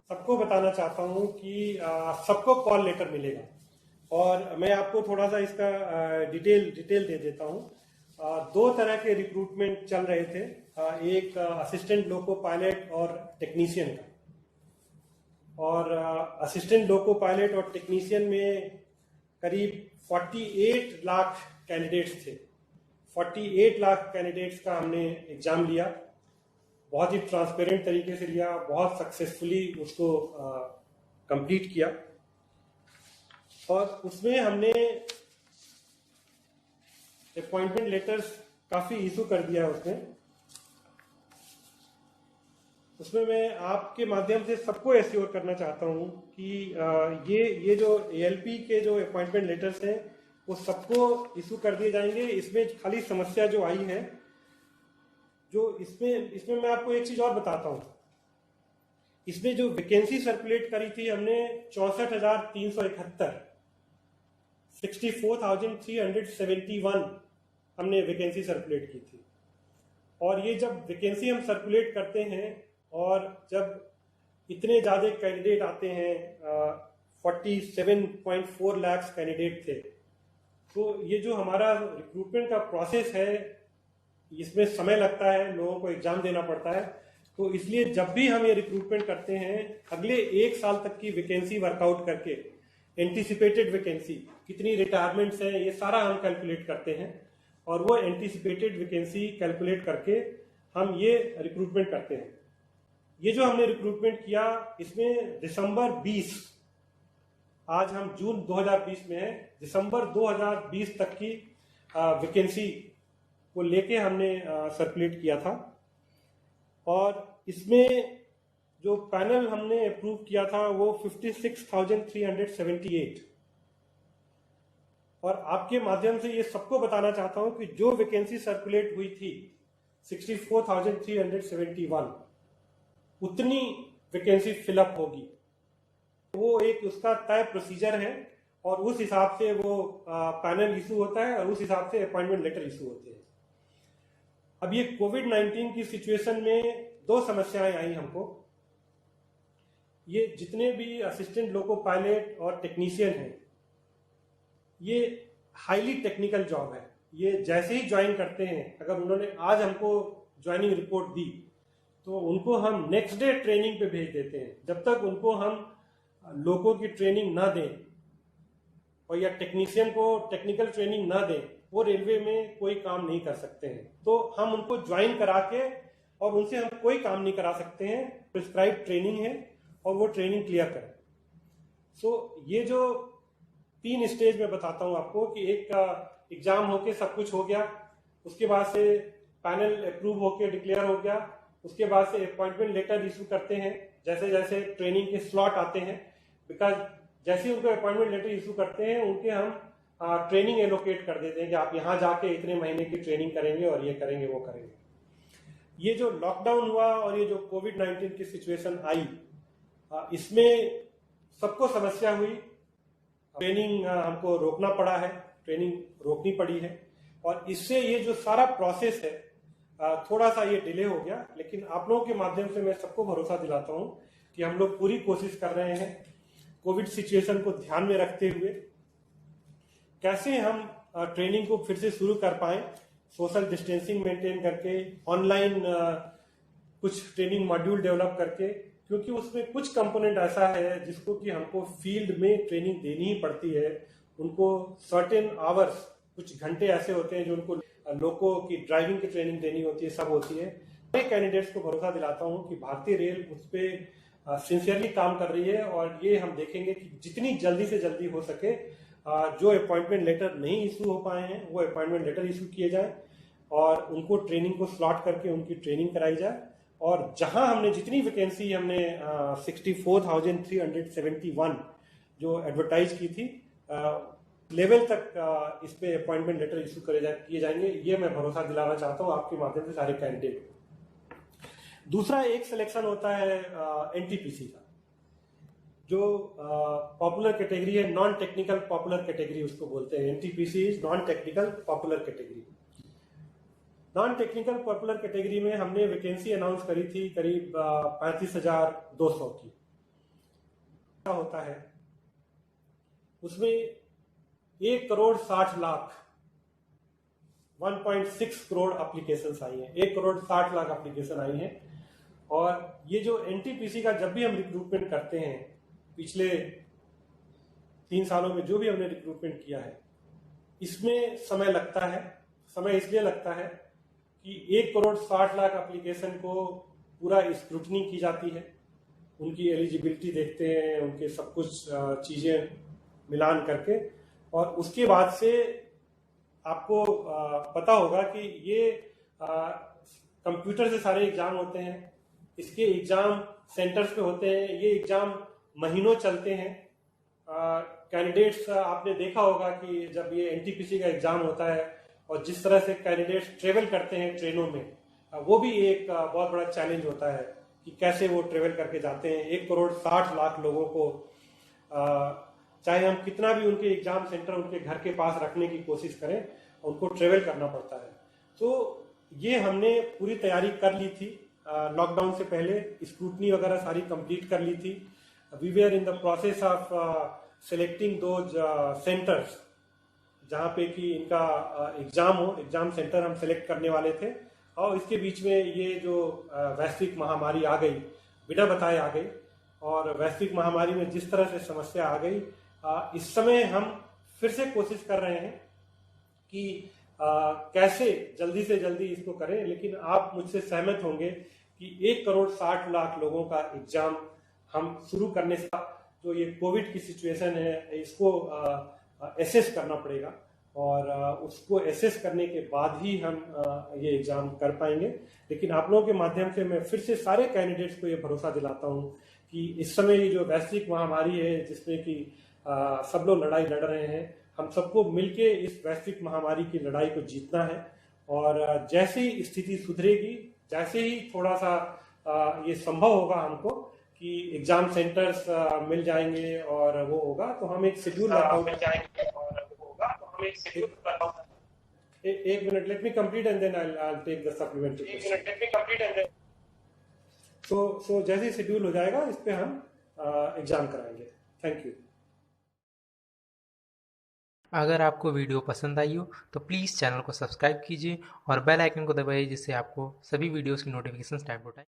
सबको बताना चाहता हूँ कि सबको कॉल लेटर मिलेगा। और मैं आपको थोड़ा सा इसका डिटेल दे देता हूँ। दो तरह के रिक्रूटमेंट चल रहे थे, एक असिस्टेंट लोको पायलट और टेक्नीशियन का। और असिस्टेंट लोको पायलट और टेक्नीशियन में करीब 48 लाख कैंडिडेट्स थे। 48 लाख कैंडिडेट्स का हमने एग्जाम लिया, बहुत ही ट्रांसपेरेंट तरीके से लिया, बहुत सक्सेसफुली उसको कंप्लीट किया। और उसमें हमने अपॉइंटमेंट लेटर्स काफ़ी इशू कर दिया। उसमें मैं आपके माध्यम से सबको एश्योर करना चाहता हूं कि ये जो एएलपी के जो अपॉइंटमेंट लेटर्स हैं वो सबको इशू कर दिए जाएंगे। इसमें खाली समस्या जो आई है, जो इसमें मैं आपको एक चीज और बताता हूं। इसमें जो वैकेंसी सर्कुलेट करी थी हमने 64,371, 64,371 हमने वैकेंसी सर्कुलेट की थी। और ये जब वैकेंसी हम सर्कुलेट करते हैं और जब इतने ज़्यादा कैंडिडेट आते हैं, 47.4 लाख कैंडिडेट थे, तो ये जो हमारा रिक्रूटमेंट का प्रोसेस है इसमें समय लगता है, लोगों को एग्जाम देना पड़ता है। तो इसलिए जब भी हम ये रिक्रूटमेंट करते हैं, अगले एक साल तक की वैकेंसी वर्कआउट करके, एंटीसिपेटेड वैकेंसी कितनी रिटायरमेंट्स हैं ये सारा हम कैलकुलेट करते हैं। और वो एंटीसिपेटेड वैकेंसी कैलकुलेट करके हम ये रिक्रूटमेंट करते हैं। ये जो हमने रिक्रूटमेंट किया इसमें दिसंबर 20, आज हम जून 2020 में है, दिसंबर 2020 तक की वैकेंसी को लेके हमने सर्कुलेट किया था। और इसमें जो पैनल हमने अप्रूव किया था वो 56,378। और आपके माध्यम से ये सबको बताना चाहता हूं कि जो वैकेंसी सर्कुलेट हुई थी 64,371, उतनी वैकेंसी फिलअप होगी। वो एक उसका तय प्रोसीजर है और उस हिसाब से वो पैनल इशू होता है और उस हिसाब से अपॉइंटमेंट लेटर इशू होते हैं। अब ये कोविड-19 की सिचुएशन में दो समस्याएं आई हमको। ये जितने भी असिस्टेंट लोको पायलट और टेक्नीशियन हैं, ये हाईली टेक्निकल जॉब है। ये जैसे ही ज्वाइन करते हैं, अगर उन्होंने आज हमको ज्वाइनिंग रिपोर्ट दी तो उनको हम नेक्स्ट डे ट्रेनिंग पे भेज देते हैं। जब तक उनको हम लोगों की ट्रेनिंग ना दें और या टेक्नीशियन को टेक्निकल ट्रेनिंग ना दें, वो रेलवे में कोई काम नहीं कर सकते हैं। तो हम उनको ज्वाइन करा के और उनसे हम कोई काम नहीं करा सकते हैं। प्रिस्क्राइब ट्रेनिंग है और वो ट्रेनिंग क्लियर करें। सो ये जो 3 स्टेज में बताता हूं आपको कि एक एग्जाम होके सब कुछ हो गया, उसके बाद से पैनल अप्रूव होके डिक्लेयर हो गया, उसके बाद से अपॉइंटमेंट लेटर इशू करते हैं जैसे जैसे ट्रेनिंग के स्लॉट आते हैं। बिकॉज जैसे उनको अपॉइंटमेंट लेटर इशू करते हैं उनके हम ट्रेनिंग एलोकेट कर देते हैं कि आप यहाँ जाके इतने महीने की ट्रेनिंग करेंगे और ये करेंगे वो करेंगे। ये जो लॉकडाउन हुआ और ये जो कोविड-19 की सिचुएशन आई, इसमें सबको समस्या हुई। ट्रेनिंग हमको रोकना पड़ा है, ट्रेनिंग रोकनी पड़ी है और इससे ये जो सारा प्रोसेस है थोड़ा सा ये डिले हो गया। लेकिन आप लोगों के माध्यम से मैं सबको भरोसा दिलाता हूं कि हम लोग पूरी कोशिश कर रहे हैं कोविड सिचुएशन को ध्यान में रखते हुए कैसे हम ट्रेनिंग को फिर से शुरू कर पाए, सोशल डिस्टेंसिंग मेंटेन करके, ऑनलाइन कुछ ट्रेनिंग मॉड्यूल डेवलप करके। क्योंकि उसमें कुछ कंपोनेंट ऐसा है जिसको कि हमको फील्ड में ट्रेनिंग देनी ही पड़ती है। उनको सर्टेन आवर्स, कुछ घंटे ऐसे होते हैं जो उनको लोगों की ड्राइविंग की ट्रेनिंग देनी होती है, सब होती है। मैं कैंडिडेट्स को भरोसा दिलाता हूं कि भारतीय रेल उस पर सिंसियरली काम कर रही है और ये हम देखेंगे कि जितनी जल्दी से जल्दी हो सके जो अपॉइंटमेंट लेटर नहीं इशू हो पाए हैं वो अपॉइंटमेंट लेटर इशू किए जाए और उनको ट्रेनिंग को स्लॉट करके उनकी ट्रेनिंग कराई जाए। और जहां हमने जितनी वैकेंसी हमने 64,371 जो एडवर्टाइज की थी, लेवल तक इस पे अपॉइंटमेंट लेटर इशू किए जाएंगे। ये मैं भरोसा दिलाना चाहता हूं आपके माध्यम से सारे कैंडिडेट। दूसरा एक सिलेक्शन होता है एनटीपीसी का, जो पॉपुलर कैटेगरी है, नॉन टेक्निकल पॉपुलर कैटेगरी उसको बोलते हैं। NTPC is non technical popular category. Non technical popular category में हमने वैकेंसी अनाउंस करी थी करीब 35,200 की। होता है उसमें 1,60,00,000 1.6 करोड़ एप्लीकेशंस आई हैं, 1,60,00,000 एप्लीकेशन आई हैं। और ये जो एनटीपीसी का जब भी हम रिक्रूटमेंट करते हैं, पिछले 3 सालों में जो भी हमने रिक्रूटमेंट किया है, इसमें समय लगता है। समय इसलिए लगता है कि 1,60,00,000 एप्लीकेशन को पूरा स्क्रूटनी की जाती है, उनकी एलिजिबिलिटी देखते हैं, उनके सब कुछ चीज़ें मिलान करके, और उसके बाद से आपको पता होगा कि ये कंप्यूटर से सारे एग्जाम होते हैं, इसके एग्जाम सेंटर्स पे होते हैं, ये एग्जाम महीनों चलते हैं। कैंडिडेट्स आपने देखा होगा कि जब ये एनटीपीसी का एग्जाम होता है और जिस तरह से कैंडिडेट्स ट्रेवल करते हैं ट्रेनों में, वो भी एक बहुत बड़ा चैलेंज होता है कि कैसे वो ट्रेवल करके जाते हैं। 1,60,00,000 लोगों को चाहे हम कितना भी उनके एग्जाम सेंटर उनके घर के पास रखने की कोशिश करें, उनको ट्रेवल करना पड़ता है। तो ये हमने पूरी तैयारी कर ली थी लॉकडाउन से पहले, स्क्रूटनी वगैरह सारी कंप्लीट कर ली थी। We were in the process of selecting those centres जहाँ पे कि इनका एग्जाम हो, एग्जाम सेंटर हम सेलेक्ट करने वाले थे। और इसके बीच में ये जो वैश्विक महामारी आ गई, बिना बताए आ गई, और वैश्विक महामारी में जिस तरह से समस्या आ गई, इस समय हम फिर से कोशिश कर रहे हैं कि कैसे जल्दी से जल्दी इसको करें। लेकिन आप मुझसे सहमत होंगे कि 1,60,00,000 लोगों का एग्जाम हम शुरू करने से जो ये कोविड की सिचुएशन है, इसको एसेस करना पड़ेगा, और उसको एसेस करने के बाद ही हम ये एग्जाम कर पाएंगे। लेकिन आप लोगों के माध्यम से मैं फिर से सारे कैंडिडेट्स को ये भरोसा दिलाता हूँ कि इस समय ये जो वैश्विक महामारी है, जिसमें कि सब लोग लड़ाई लड़ रहे हैं, हम सबको मिलके इस वैश्विक महामारी की लड़ाई को जीतना है। और जैसे ही स्थिति सुधरेगी, जैसे ही थोड़ा सा ये संभव होगा हमको कि एग्जाम सेंटर्स मिल जाएंगे और वो होगा, तो हम एक शेड्यूल एक minute, let me complete and then I take the supplementary question. So जैसे ही शेड्यूल हो जाएगा, इस पे हम एग्जाम कराएंगे। Thank you. अगर आपको वीडियो पसंद आई हो तो प्लीज़ चैनल को सब्सक्राइब कीजिए और बेल आइकन को दबाइए, जिससे आपको सभी वीडियोस की नोटिफिकेशन टाइम टू टाइम